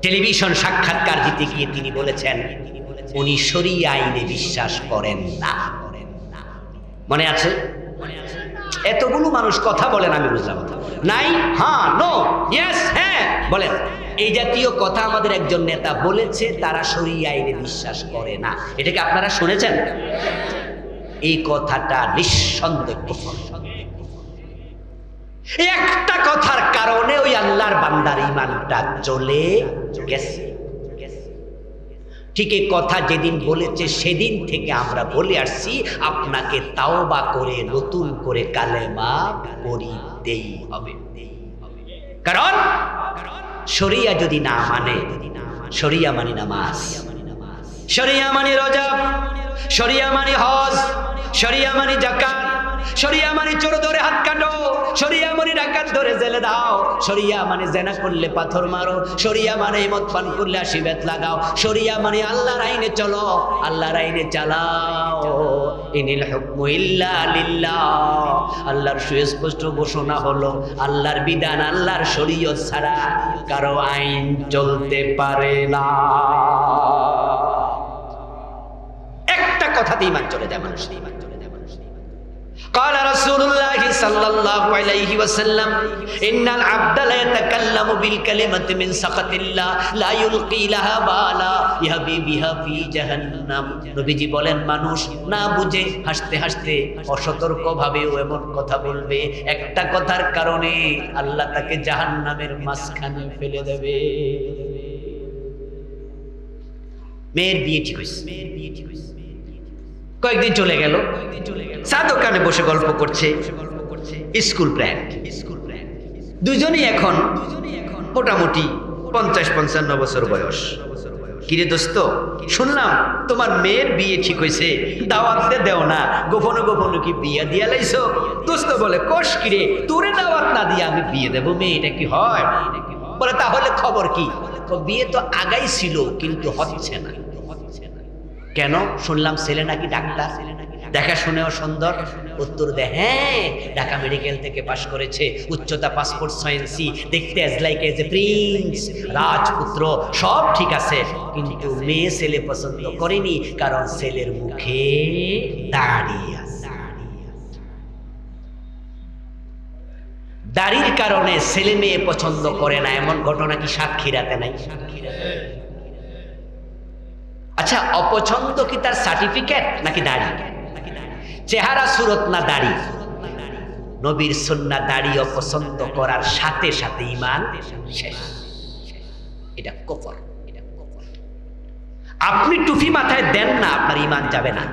Television সাক্ষাৎকার দিতে গিয়ে তিনি বলেছেন উনি শরিয়া আইনে বিশ্বাস করেন না। মনে আছে? এতগুলো মানুষ কথা বলেন, আমি বুঝলাম নাই, হ্যাঁ, নো, ইয়েস, হ্যাঁ বলেন। এই জাতীয় কথা আমাদের একজন নেতা বলেছে, তারা শরিয়া আইনে বিশ্বাস করে না। এটাকে আপনারা শুনেছেন? এই কথাটা নিঃসন্দেহ কুফর। একটা কথার কারণে ওই আল্লাহর বান্দার ঈমানটা চলে গেছে। ঠিক এই কথা যেদিন বলেছে সেদিন থেকে আমরা বলে আসছি আপনাকে তাওবা করে নতুন করে কালেমা পড়িতেই হবে। কারণ শরিয়া যদি না মানে, শরিয়া মানে নামাজ, শরিয়া মানে রোজা, শরিয়া মানে হজ, শরিয়া মানে যাকাত, শরিয়া মানে চোর ধরে হাত কাটো, শরিয়া মানে ডাকাত ধরে জেলে দাও, শরিয়া মানে জেনা করলে পাথর মারো, শরিয়া মানে মদ পান করলে আশীর্বাদ লাগাও, শরিয়া মানে আল্লাহর আইনে চলো, আল্লাহর আইনে চালাও। ইনিল হুকমু ইল্লা লিল্লাহ। আল্লাহর সুস্পষ্ট ঘোষণা হলো আল্লাহর বিধান, আল্লাহর শরীয়ত ছাড়া কারো আইন চলতে পারে না। একটা কথাতেই ঈমান চলে যায় মানুষের। قال رسول الله صلى الله عليه وسلم إن العبد لا يتكلم بالكلمة من سخط الله لا يلقي لها بالا يهوي بها في جهنم। নবীজি বলেন মানুষ না বুঝে হাসতে হাসতে অসতর্কভাবেও এমন কথা বলবে, একটা কথার কারণে আল্লাহ তাকে জাহান্নামের মাঝখানে ফেলে দেবে। মেয়ের বিয়ে ঠিক হয়েছে, কয়েকদিন চলে গেল, চা দোকানে বসে গল্প করছে, স্কুল ফ্রেন্ড। দুজনেই এখন মোটামুটি 50-55 বছর বয়স। কিরে দোস্ত, শুনলাম তোমার মেয়ের বিয়ে ঠিক হয়েছে, দাওয়াতে দেও না, গোপনে গোপনে কি বিয়ে দিয়া লাইছো? দোস্ত বলে কোষ কিরে, তোরে দাওয়াত না দিয়ে আমি বিয়ে দেবো? মেয়ে এটা কি হয়? বলে তাহলে খবর কি? বিয়ে তো আগাই ছিল কিন্তু হচ্ছে না। কেন? শুনলাম ছেলে নাকি ডাক্তার, দেখা শুনেও সুন্দর। উত্তর দেয় হ্যাঁ, ঢাকা মেডিকেল থেকে পাশ করেছে, উচ্চতা 5 ফুট 6 ইঞ্চি, দেখতে as like as a Prince, রাজপুত্র, সব ঠিক আছে, কিন্তু মেয়ে ছেলে পছন্দ করেনি, কারণ ছেলের মুখে দাড়ি আছে। দাড়ির কারণে ছেলে মেয়ে পছন্দ করে না, এমন ঘটনা কি সাক্ষীরাতে নাই? আচ্ছা, অপছন্দ কি তার সার্টিফিকেট নাকি দাড়ি? চেহারা সুরত না দাড়ি? নবীর সুন্নাহ দাড়ি অপছন্দ করার সাথে সাথে ঈমান শেষ। এটা কুফর। আপনি টুপি মাথায় দেন না, আপনার ঈমান যাবে না।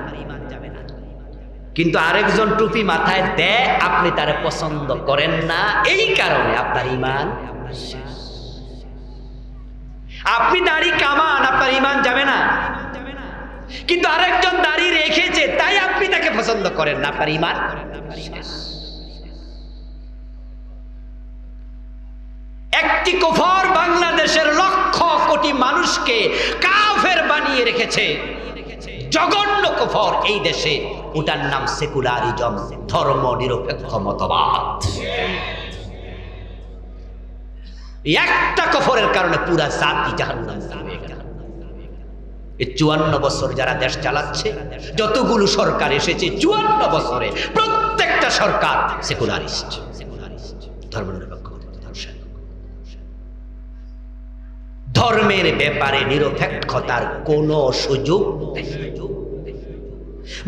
কিন্তু আরেকজন টুপি মাথায় দেয়, আপনি তারে পছন্দ করেন না, এই কারণে আপনার ঈমান শেষ। আপনি দাড়ি কামান, আপনার ঈমান যাবে না। কিন্তু আরেকজন দাড়ি রেখেছে তাই আপনি তাকে পছন্দ করেন না, আপনার ঈমান শেষ। একটি কুফর বাংলাদেশের লক্ষ কোটি মানুষকে কাফের বানিয়ে রেখেছে, জঘন্য কুফর এই দেশে। ওটার নাম সেকুলারিজম, ধর্ম নিরপেক্ষ মতবাদ। একটা কুফরের কারণে পুরা জাতি জাহান্নামে হয়ে গেল। এই 54 বছর যারা দেশ চালাচ্ছে, যতগুলো সরকার এসেছে 54 বছরে প্রত্যেকটা সরকার সেকুলারিস্ট, ধর্মনিরপেক্ষ। ধর্মের ব্যাপারে নিরপেক্ষতার কোনো সুযোগ নেই।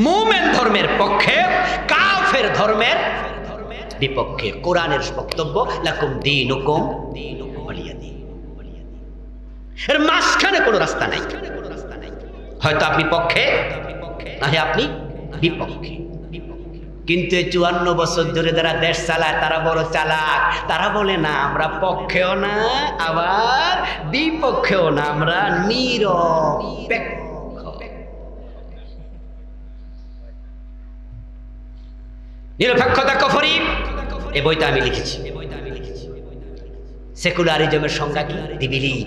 মুমিন ধর্মের পক্ষে, কাফের ধর্মের বিপক্ষে। কোরআনের বক্তব্য লাকুম দীনুকুম ওয়ালিয়া দীন। এর মাঝখানে কোনো রাস্তা নাই। হয়তো আপনি পক্ষে, নাকি আপনি বিপক্ষে। কিন্তু 54 বছর ধরে যারা দেশ চালায় তারা বড় চালাক। তারা বলে না আমরা পক্ষেও না আবার বিপক্ষেও না, আমরা নিরপেক্ষ। নিরপেক্ষতা কুফরি, এই বইটা আমি লিখেছি। সেকুলারিজমের সংজ্ঞা কি? দি believe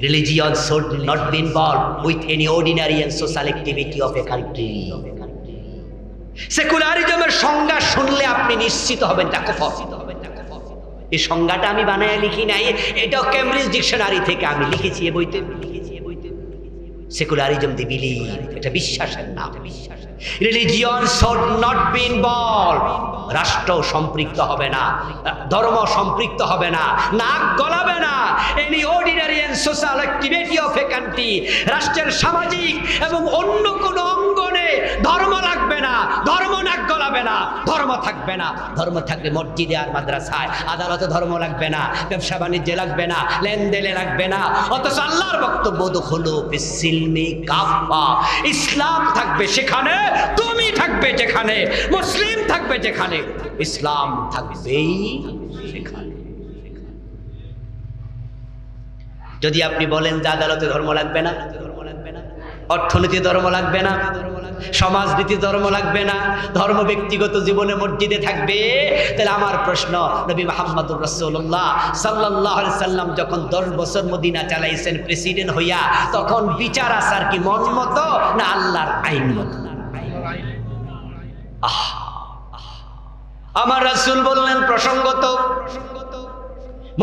religion should not be involved with any ordinary and social activity of a country. সেকুলারিজমের সংজ্ঞা শুনলে আপনি নিশ্চিত হবেন এটা কুফর। এই সংজ্ঞাটা আমি বানায় লিখি নাই, এটাও ক্যামব্রিজ ডিকশনারি থেকে আমি লিখেছি এই বইতে। সেকুলারিজম দি বিলিভ, এটা বিশ্বাসের নাম। Religion should not be involved, রাষ্ট্র সম্পৃক্ত হবে না, ধর্ম সম্পৃক্ত হবে না, নাক গলাবে না। Any ordinary and social activity of a country, রাষ্ট্রের সামাজিক এবং অন্য কোনো অঙ্গনে ধর্ম লাগবে না, ধর্ম নাক গলাবে না, ধর্ম থাকবে না। ধর্ম থাকলে মসজিদে আর মাদ্রাসায়, আদালতে ধর্ম লাগবে না, ব্যবসা বাণিজ্যে লাগবে না, লেনদেনে লাগবে না। অথচ আল্লাহর বক্তব্য দুখুলু ফিস-সিলমি কাফা, ইসলাম থাকবে সেখানে, তুমি থাকবে যেখানে, মুসলিম থাকবে যেখানে, ইসলাম থাকবেই সেখানে। যদি আপনি বলেন যে আদালতে ধর্ম লাগবে না, অর্থনীতি ধর্ম লাগবে না, সমাজনীতি ধর্ম লাগবে না, ধর্ম ব্যক্তিগত জীবনে মসজিদে থাকবে, তাহলে আমার প্রশ্ন, নবী মুহাম্মদুর রাসূলুল্লাহ সাল্লাল্লাহু আলাইহি সাল্লাম যখন 10 বছর মদিনা চালাইছেন প্রেসিডেন্ট হইয়া, তখন বিচার আচার কি মন মতো না আল্লাহর আইন মতো? আমার রাসূল বললেন, প্রসঙ্গত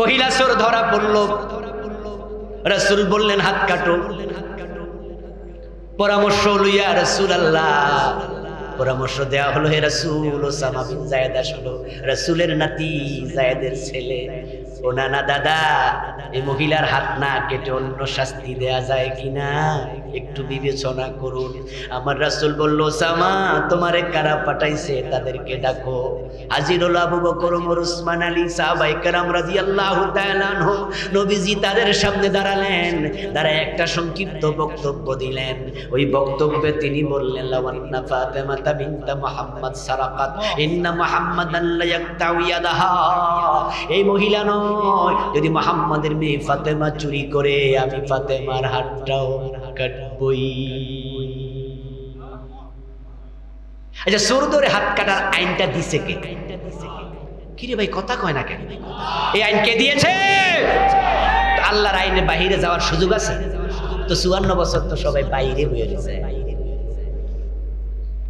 মহিলা চোর ধরা পড়ল, রাসূল বললেন হাত কাটো। পরামর্শ লইয়া রাসূলুল্লাহ পরামর্শ দেয়া হলো, হে রাসূল, ওসামা বিন যায়েদ আসলো, রাসূলের নাতি, যায়েদের ছেলে। ও নানা দাদা, এই মহিলার হাত না কেটে অন্য শাস্তি দেয়া যায় কিনা একটু বিবেচনা করুন। আমার রাসূল বলল, ওসামা, তোমারে কারা পাঠাইছে তাদেরকে ডাকো। হাজির হলো আবু বকর, ওমর, উসমান, আলী, সাহাবায়ে কেরাম রাদিয়াল্লাহু তাআলা আনহুম। নবীজি তাদের সামনে দাঁড়ালেন, দাঁড়ায় একটা সংক্ষিপ্ত বক্তব্য দিলেন। ওই বক্তব্যে তিনি বললেন, লাওয়ান্না ফাতিমাতা বিনতা মুহাম্মদ সারাকাত ইন্না মুহাম্মাদান লা ইয়াকতাউ ইয়াদাহা। এই মহিলা নয়, যদি মুহাম্মাদের মেয়ে ফাতেমা চুরি করে, আমি ফাতেমার হাতটাও কাটবই। আচ্ছা, চোর ধরে হাত কাটার আইনটা দিছে কে? কিরে ভাই, কথা কয় না কেন? এই আইন কে দিয়েছে? আল্লাহর আইনের বাইরে যাওয়ার সুযোগ আছে তো? 54 বছর তো সবাই বাইরে হয়ে গেছে।